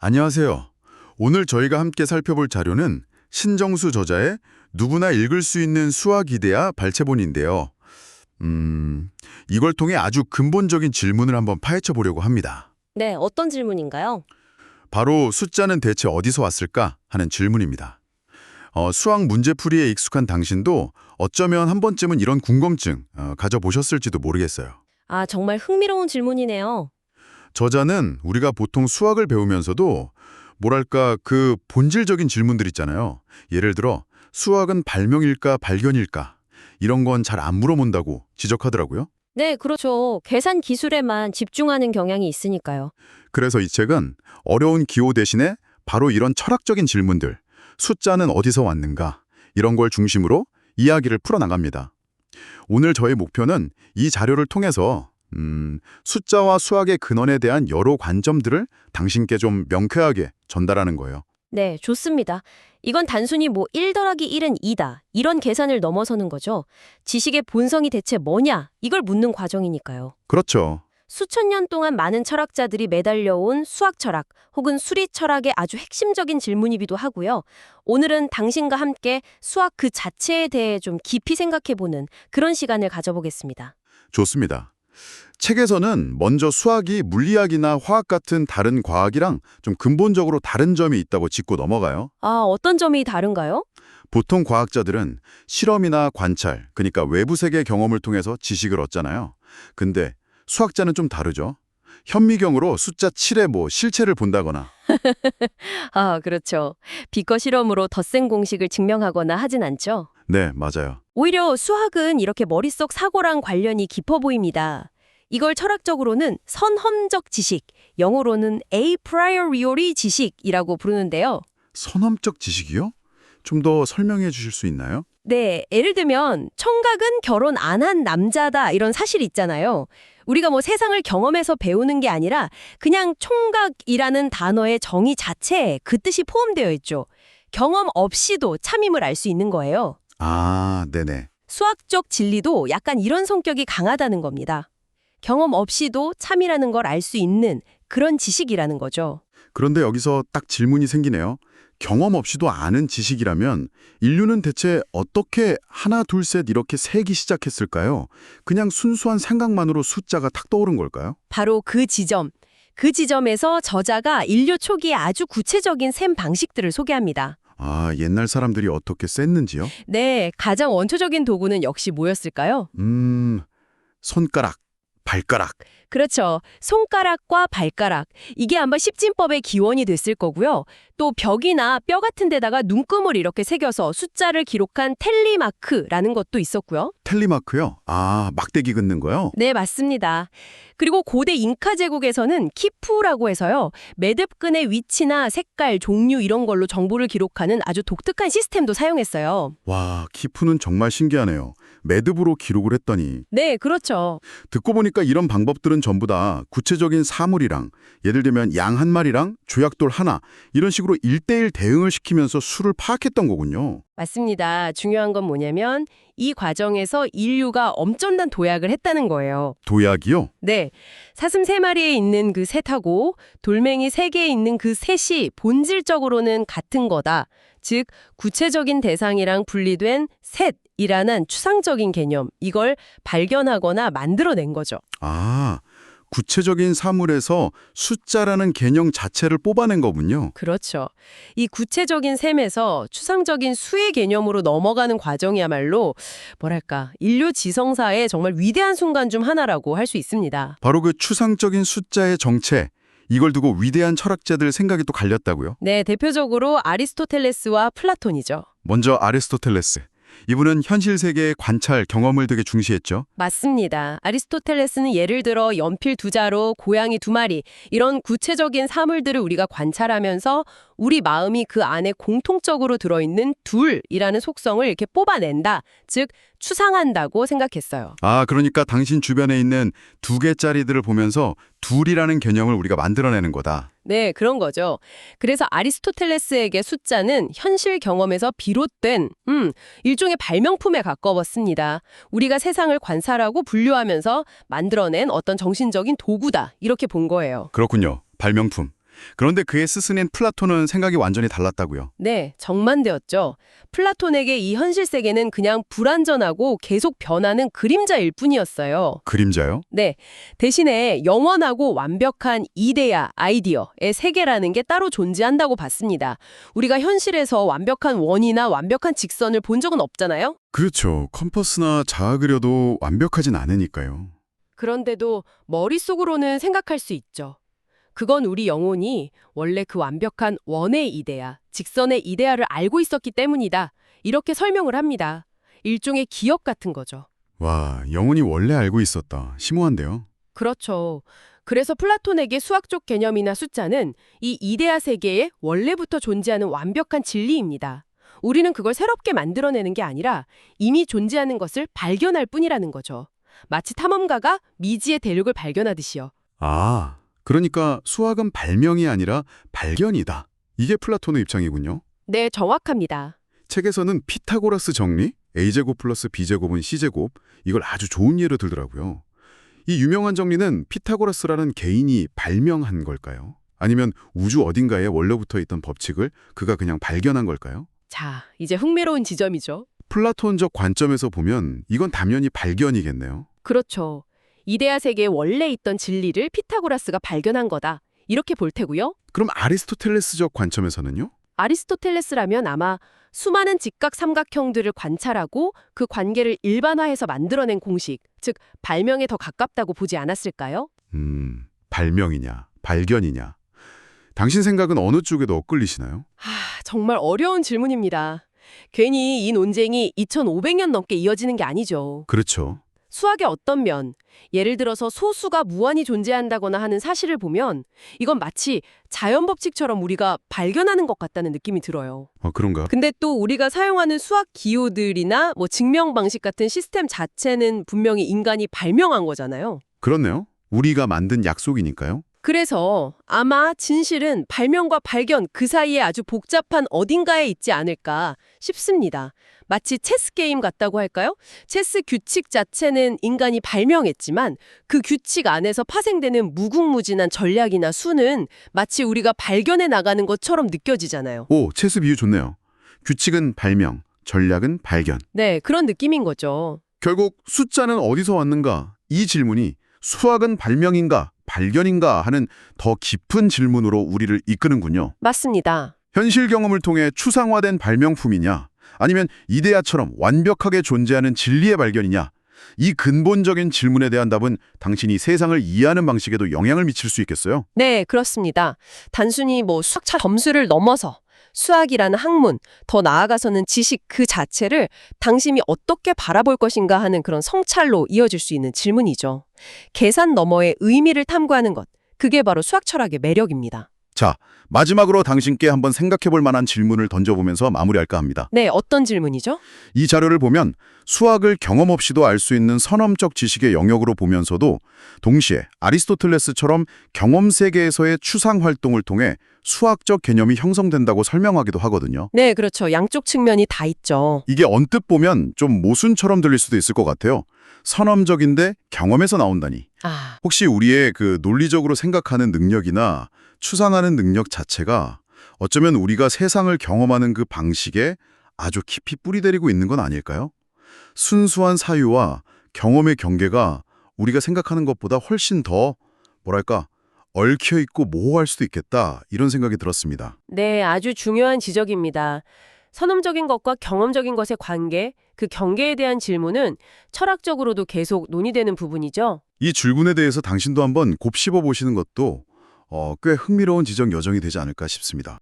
안녕하세요. 오늘 저희가 함께 살펴볼 자료는 신정수 저자의 누구나 읽을 수 있는 수학 이데아 발췌본인데요. 이걸 통해 아주 근본적인 질문을 한번 파헤쳐 보려고 합니다. 네, 어떤 질문인가요? 바로 숫자는 대체 어디서 왔을까 하는 질문입니다. 수학 문제풀이에 익숙한 당신도 어쩌면 한 번쯤은 이런 궁금증 가져보셨을지도 모르겠어요. 아, 정말 흥미로운 질문이네요. 저자는 우리가 보통 수학을 배우면서도 뭐랄까 그 본질적인 질문들 있잖아요. 예를 들어 수학은 발명일까 발견일까 이런 건 잘 안 물어본다고 지적하더라고요. 네, 그렇죠. 계산 기술에만 집중하는 경향이 있으니까요. 그래서 이 책은 어려운 기호 대신에 바로 이런 철학적인 질문들, 숫자는 어디서 왔는가 이런 걸 중심으로 이야기를 풀어나갑니다. 오늘 저의 목표는 이 자료를 통해서 숫자와 수학의 근원에 대한 여러 관점들을 당신께 좀 명쾌하게 전달하는 거예요. 네, 좋습니다. 이건 단순히 1 더하기 1은 2다. 이런 계산을 넘어서는 거죠. 지식의 본성이 대체 뭐냐? 이걸 묻는 과정이니까요. 그렇죠. 수천 년 동안 많은 철학자들이 매달려온 수학 철학 혹은 수리 철학의 아주 핵심적인 질문이기도 하고요. 오늘은 당신과 함께 수학 그 자체에 대해 좀 깊이 생각해보는 그런 시간을 가져보겠습니다. 좋습니다. 책에서는 먼저 수학이 물리학이나 화학 같은 다른 과학이랑 좀 근본적으로 다른 점이 있다고 짚고 넘어가요. 아, 어떤 점이 다른가요? 보통 과학자들은 실험이나 관찰, 그러니까 외부 세계 경험을 통해서 지식을 얻잖아요. 근데 수학자는 좀 다르죠. 현미경으로 숫자 7의 실체를 본다거나. 아, 그렇죠. 비커 실험으로 덧셈 공식을 증명하거나 하진 않죠. 네, 맞아요. 오히려 수학은 이렇게 머릿속 사고랑 관련이 깊어 보입니다. 이걸 철학적으로는 선험적 지식, 영어로는 a priori 지식이라고 부르는데요. 선험적 지식이요? 좀 더 설명해 주실 수 있나요? 네, 예를 들면 청각은 결혼 안 한 남자다 이런 사실이 있잖아요. 우리가 세상을 경험해서 배우는 게 아니라 그냥 총각이라는 단어의 정의 자체에 그 뜻이 포함되어 있죠. 경험 없이도 참임을 알 수 있는 거예요. 아, 네네. 수학적 진리도 약간 이런 성격이 강하다는 겁니다. 경험 없이도 참이라는 걸 알 수 있는 그런 지식이라는 거죠. 그런데 여기서 딱 질문이 생기네요. 경험 없이도 아는 지식이라면 인류는 대체 어떻게 하나, 둘, 셋 이렇게 세기 시작했을까요? 그냥 순수한 생각만으로 숫자가 탁 떠오른 걸까요? 바로 그 지점에서 저자가 인류 초기의 아주 구체적인 셈 방식들을 소개합니다. 아, 옛날 사람들이 어떻게 셌는지요? 네, 가장 원초적인 도구는 역시 뭐였을까요? 손가락, 발가락. 그렇죠. 손가락과 발가락. 이게 아마 십진법의 기원이 됐을 거고요. 또 벽이나 뼈 같은 데다가 눈금을 이렇게 새겨서 숫자를 기록한 텔리마크라는 것도 있었고요. 텔리마크요? 아, 막대기 긋는 거요? 네, 맞습니다. 그리고 고대 잉카 제국에서는 키푸라고 해서요. 매듭끈의 위치나 색깔, 종류 이런 걸로 정보를 기록하는 아주 독특한 시스템도 사용했어요. 와, 키푸는 정말 신기하네요. 매듭으로 기록을 했더니. 네, 그렇죠. 듣고 보니까 이런 방법들은 전부 다 구체적인 사물이랑 예를 들면 양 한 마리랑 조약돌 하나 이런 식으로 1대1 대응을 시키면서 수를 파악했던 거군요. 맞습니다. 중요한 건 뭐냐면 이 과정에서 인류가 엄청난 도약을 했다는 거예요. 도약이요? 네. 사슴 3마리에 있는 그 셋하고 돌멩이 3개에 있는 그 셋이 본질적으로는 같은 거다. 즉, 구체적인 대상이랑 분리된 셋이라는 추상적인 개념, 이걸 발견하거나 만들어낸 거죠. 아, 구체적인 사물에서 숫자라는 개념 자체를 뽑아낸 거군요. 그렇죠. 이 구체적인 셈에서 추상적인 수의 개념으로 넘어가는 과정이야말로 인류 지성사의 정말 위대한 순간 중 하나라고 할 수 있습니다. 바로 그 추상적인 숫자의 정체, 이걸 두고 위대한 철학자들 생각이 또 갈렸다고요? 네, 대표적으로 아리스토텔레스와 플라톤이죠. 먼저 아리스토텔레스. 이분은 현실 세계의 관찰, 경험을 되게 중시했죠. 맞습니다. 아리스토텔레스는 예를 들어 연필 2자로 고양이 2마리 이런 구체적인 사물들을 우리가 관찰하면서 우리 마음이 그 안에 공통적으로 들어있는 둘이라는 속성을 이렇게 뽑아낸다. 즉 추상한다고 생각했어요. 아, 그러니까 당신 주변에 있는 2개짜리들을 보면서 둘이라는 개념을 우리가 만들어내는 거다. 네, 그런 거죠. 그래서 아리스토텔레스에게 숫자는 현실 경험에서 비롯된 일종의 발명품에 가까웠습니다. 우리가 세상을 관찰하고 분류하면서 만들어낸 어떤 정신적인 도구다. 이렇게 본 거예요. 그렇군요. 발명품. 그런데 그의 스승인 플라톤은 생각이 완전히 달랐다고요. 네, 정반대였죠. 플라톤에게 이 현실 세계는 그냥 불완전하고 계속 변하는 그림자일 뿐이었어요. 그림자요? 네, 대신에 영원하고 완벽한 이데아, 아이디어의 세계라는 게 따로 존재한다고 봤습니다. 우리가 현실에서 완벽한 원이나 완벽한 직선을 본 적은 없잖아요? 그렇죠. 컴퍼스나 자아 그려도 완벽하진 않으니까요. 그런데도 머릿속으로는 생각할 수 있죠. 그건 우리 영혼이 원래 그 완벽한 원의 이데아, 직선의 이데아를 알고 있었기 때문이다. 이렇게 설명을 합니다. 일종의 기억 같은 거죠. 와, 영혼이 원래 알고 있었다. 심오한데요. 그렇죠. 그래서 플라톤에게 수학적 개념이나 숫자는 이 이데아 세계에 원래부터 존재하는 완벽한 진리입니다. 우리는 그걸 새롭게 만들어내는 게 아니라 이미 존재하는 것을 발견할 뿐이라는 거죠. 마치 탐험가가 미지의 대륙을 발견하듯이요. 아, 그러니까 수학은 발명이 아니라 발견이다. 이게 플라톤의 입장이군요. 네, 정확합니다. 책에서는 피타고라스 정리, a제곱 플러스 b제곱은 c제곱, 이걸 아주 좋은 예로 들더라고요. 이 유명한 정리는 피타고라스라는 개인이 발명한 걸까요? 아니면 우주 어딘가에 원래부터 있던 법칙을 그가 그냥 발견한 걸까요? 자, 이제 흥미로운 지점이죠. 플라톤적 관점에서 보면 이건 당연히 발견이겠네요. 그렇죠. 이데아 세계에 원래 있던 진리를 피타고라스가 발견한 거다. 이렇게 볼 테고요. 그럼 아리스토텔레스적 관점에서는요? 아리스토텔레스라면 아마 수많은 직각 삼각형들을 관찰하고 그 관계를 일반화해서 만들어낸 공식, 즉 발명에 더 가깝다고 보지 않았을까요? 발명이냐, 발견이냐. 당신 생각은 어느 쪽에 더 끌리시나요? 정말 어려운 질문입니다. 괜히 이 논쟁이 2500년 넘게 이어지는 게 아니죠. 그렇죠. 수학의 어떤 면, 예를 들어서 소수가 무한히 존재한다거나 하는 사실을 보면 이건 마치 자연 법칙처럼 우리가 발견하는 것 같다는 느낌이 들어요. 그런가? 근데 또 우리가 사용하는 수학 기호들이나 증명 방식 같은 시스템 자체는 분명히 인간이 발명한 거잖아요. 그렇네요. 우리가 만든 약속이니까요. 그래서 아마 진실은 발명과 발견 그 사이에 아주 복잡한 어딘가에 있지 않을까 싶습니다. 마치 체스 게임 같다고 할까요? 체스 규칙 자체는 인간이 발명했지만 그 규칙 안에서 파생되는 무궁무진한 전략이나 수는 마치 우리가 발견해 나가는 것처럼 느껴지잖아요. 오, 체스 비유 좋네요. 규칙은 발명, 전략은 발견. 네, 그런 느낌인 거죠. 결국 숫자는 어디서 왔는가? 이 질문이 수학은 발명인가, 발견인가 하는 더 깊은 질문으로 우리를 이끄는군요. 맞습니다. 현실 경험을 통해 추상화된 발명품이냐, 아니면 이데아처럼 완벽하게 존재하는 진리의 발견이냐, 이 근본적인 질문에 대한 답은 당신이 세상을 이해하는 방식에도 영향을 미칠 수 있겠어요? 네, 그렇습니다. 단순히 수학차 점수를 넘어서 수학이라는 학문, 더 나아가서는 지식 그 자체를 당신이 어떻게 바라볼 것인가 하는 그런 성찰로 이어질 수 있는 질문이죠. 계산 너머의 의미를 탐구하는 것, 그게 바로 수학 철학의 매력입니다. 자, 마지막으로 당신께 한번 생각해 볼 만한 질문을 던져보면서 마무리할까 합니다. 네, 어떤 질문이죠? 이 자료를 보면 수학을 경험 없이도 알 수 있는 선험적 지식의 영역으로 보면서도 동시에 아리스토텔레스처럼 경험 세계에서의 추상 활동을 통해 수학적 개념이 형성된다고 설명하기도 하거든요. 네, 그렇죠. 양쪽 측면이 다 있죠. 이게 언뜻 보면 좀 모순처럼 들릴 수도 있을 것 같아요. 선험적인데 경험에서 나온다니. 혹시 우리의 그 논리적으로 생각하는 능력이나 추상하는 능력 자체가 어쩌면 우리가 세상을 경험하는 그 방식에 아주 깊이 뿌리내리고 있는 건 아닐까요? 순수한 사유와 경험의 경계가 우리가 생각하는 것보다 훨씬 더 얽혀있고 모호할 수도 있겠다, 이런 생각이 들었습니다. 네, 아주 중요한 지적입니다. 선험적인 것과 경험적인 것의 관계, 그 경계에 대한 질문은 철학적으로도 계속 논의되는 부분이죠. 이 질문에 대해서 당신도 한번 곱씹어 보시는 것도 꽤 흥미로운 지적 여정이 되지 않을까 싶습니다.